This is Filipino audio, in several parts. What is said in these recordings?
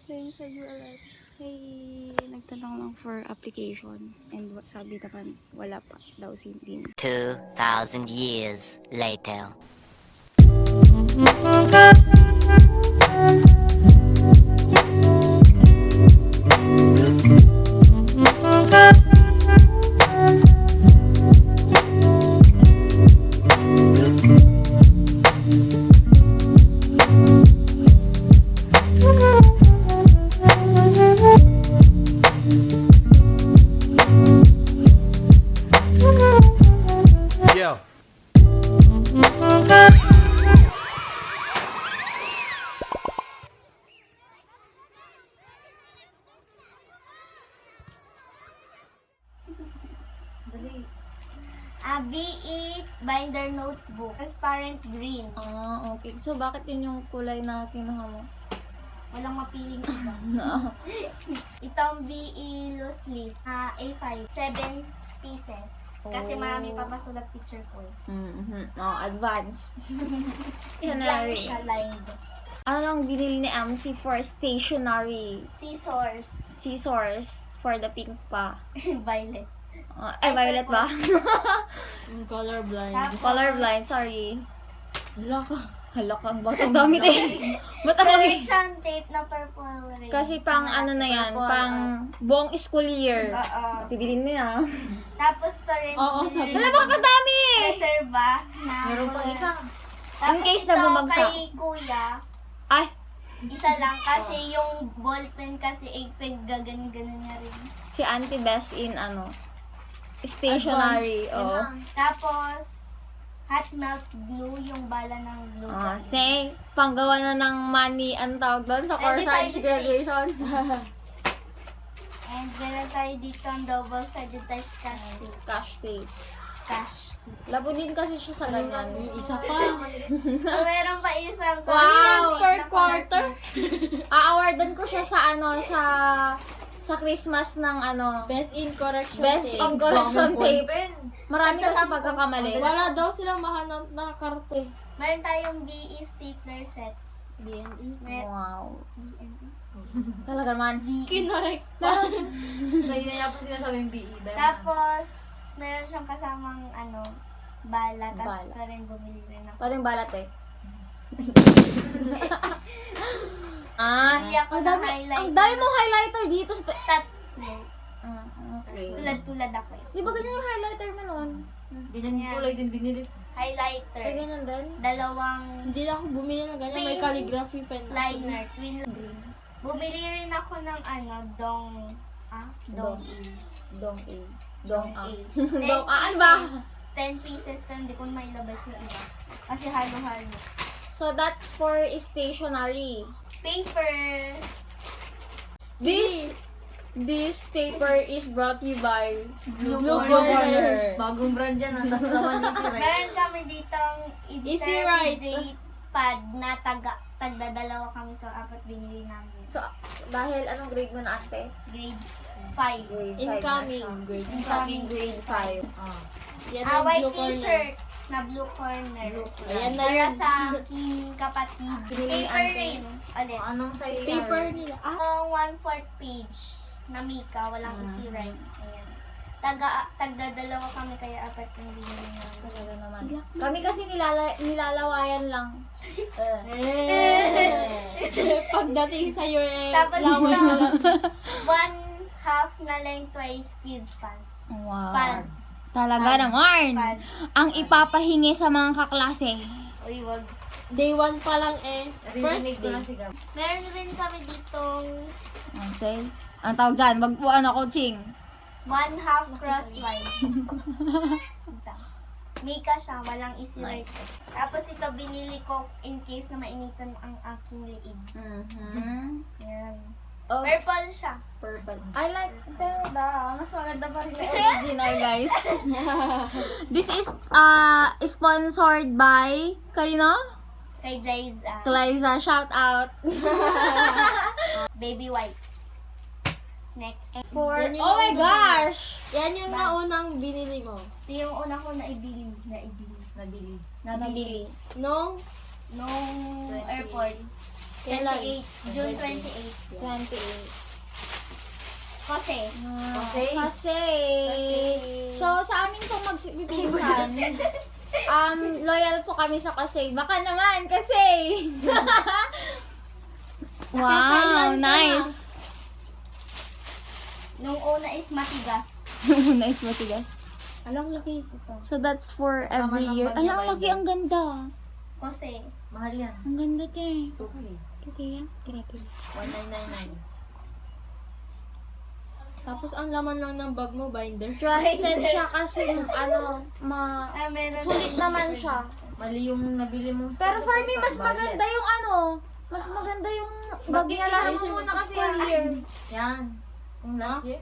So yun sa ULS, nagtanong lang for application and sabi naman wala pa daw si Dean. 2,000 years later. Yeah. BE binder notebook. Transparent green. Ah, okay. So bakit yun yung kulay na kinuha mo? Walang mapiling iba. Itong BE loose leaf. A5. 7 pieces. Kasi marami pa masulat picture ko. Oh, advance. Blank siya lined. Anong binili ni MC for stationery? Scissors. Scissors for the pink pa. Violet. Ay, violet ba? Colorblind. Tapos, Colorblind, sorry. Wala ka. Hala ka, ba't ang damit eh? Ba't ang damit? correction tape na purple ring. Kasi pang ano na yan, pang buong school year. Oo. Tibilin mo na. Tapos to rin. Oo, sabi Hala, bakit ang dami? Reserva. Na Meron pa isa. In case na bumagsak. Kay kuya, Ay, isa lang kasi yung ballpen kasi gaganon niya rin. si Auntie Best in ano, stationery. Oo. Tapos, hot melt glue, yung bala ng glue. gun. Say, panggawa na ng money, ang tawag doon sa Pwede corsage tayo graduation. And meron tayo dito ang double-sided dice cash tape. Cash tape. Cash. Labo din kasi siya sa ganyan. Isa pa. So, meron pa isang Wow! tape Per na quarter. A-awardan ko siya sa ano, sa Christmas ng ano, Best in correction Best tape. in correction tape. Marami kasi Nagsasampu. pagkakamali. Wala daw silang mahanap na karton. Meron tayong BE stapler set. BNE. Wow. BNE. Talaga naman. Kinorek. Hindi na niya po sinasabing BE. Tapos, meron siyang kasamang bala. Tapos Bala. ito rin bumili rin ako. Pwedeng balat eh. Bumili ako ang ng dami, highlighter. ang dami mong highlighter dito. Tatlo. Okay. Tulad ako eh. Di ba ganyan yung highlighter mo noon? Ganyan yung kulay din binili. Highlighter. Ay, ganyan din? Dalawang Hindi na ako bumili ng ganyan. May Pink calligraphy pen. liner. Twin green. Bumili rin ako ng dong. Dong. Dong A. Dong A. 10 Dong A. Ano ba? 10 pieces pero hindi ko mailabas yung iba. Kasi halo-halo. So, that's for stationery. Paper. This paper is brought to you by Blue Corner. Corner. Bagong brand yan. Ang tas naman yung si Ray. Meron kami ditong Easy Write. intermediate pad na tagdadalawa kami sa apat binili namin. So, dahil anong grade mo na ate? Grade 5. Grade 5 Incoming. na siya. Grade. Incoming grade 5. Yan ang White blue corner. t-shirt na blue corner. Ayan na Para yun. sa aking kapatid. Pinili Paper ate. rin. Ulit. Anong size? Paper nila. Ang 1/4 page na Mika, walang easy write. Ayan. Tagdadalawa kami kaya apat yung binili namin. Talaga naman. Kami kasi nilalawayan lang. Pagdating sa'yo eh. Tapos lawan ito, mo lang. 1/2 na lengthwise speed pass. Wow. Pads. Talaga naman. Pads. Ang ipapahingi sa mga kaklase. Uy, wag. Day 1 pa lang eh. First Rinig ko na day. si Gab. Meron rin kami ditong Say, ang tawag dyan, wag po coaching. 1/2 crosswise. Ito. Mika siya, walang easy write. Tapos ito, binili ko in case na mainitan ang aking liig. Yan. Oh, Purple siya. purple. I like, pero mas maganda pa rin yung original, guys. This is sponsored by, kanino? Kay Liza. Liza, shout out. Baby wipes. Next. For, Yan yung oh my nauna. gosh! Yan yung naunang binili mo. Ito yung una ko naibili. Nabili. Nabili. Nung Nung airport. Kailan? 28. June 28. 28. Kasi, Okay. Kasi, so sa amin pong magsipipinsan, loyal po kami sa Kasey. Baka naman, Kasey! Wow, nice! nung una is matigas. Nice matigas. Alang laki ito. So that's for Kasama every ng year. bag niya, Alam, bag laki, niya. ang ganda. Kasi, Mahal yan. Ang ganda, te. 2K. Okay, yan. Grabe. 1999. Tapos ang laman lang ng bag mo, binder. Trusted siya kasi, meron sulit naman siya. Mali yung nabili mo. Pero for me, mas maganda yung mas maganda yung bag niya last Bakit? Muna kasi school yan. year. Yan. Yung last year.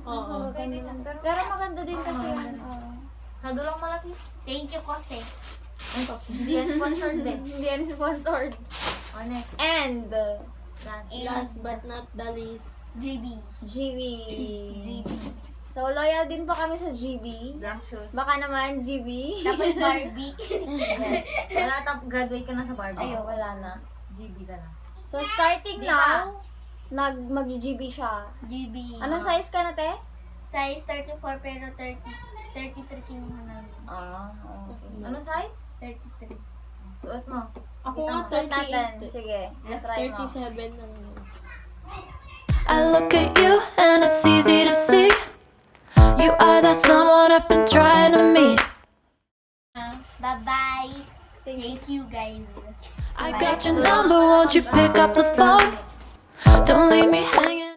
Mas Oo. maganda. Pero maganda din kasi yan. Oo. Hado lang malaki. Thank you, Kasi. Hindi yan sponsored din. Hindi yan sponsored. O next. And, Last. Last but not the least. GB. GB. GB. So, loyal din po kami sa GB. Black shoes. Baka naman, GB. Tapos Barbie. Yes. Wala, graduate ka na sa Barbie. Ayun, wala na. GB ka na. So, starting Di now, mag-GB siya. GB. Anong size ka na, te? Size 34 pero 33 kinuha namin. Okay. Anong size? 33. Suot mo. Ako Kita nga mo. Suot natin. 38. Sige, try mo. 37 na lang. I look at you and it's easy to see you are the someone I've been trying to meet. Bye-bye. Thank you, guys. I got your number, won't you pick up the phone? Don't leave me hanging.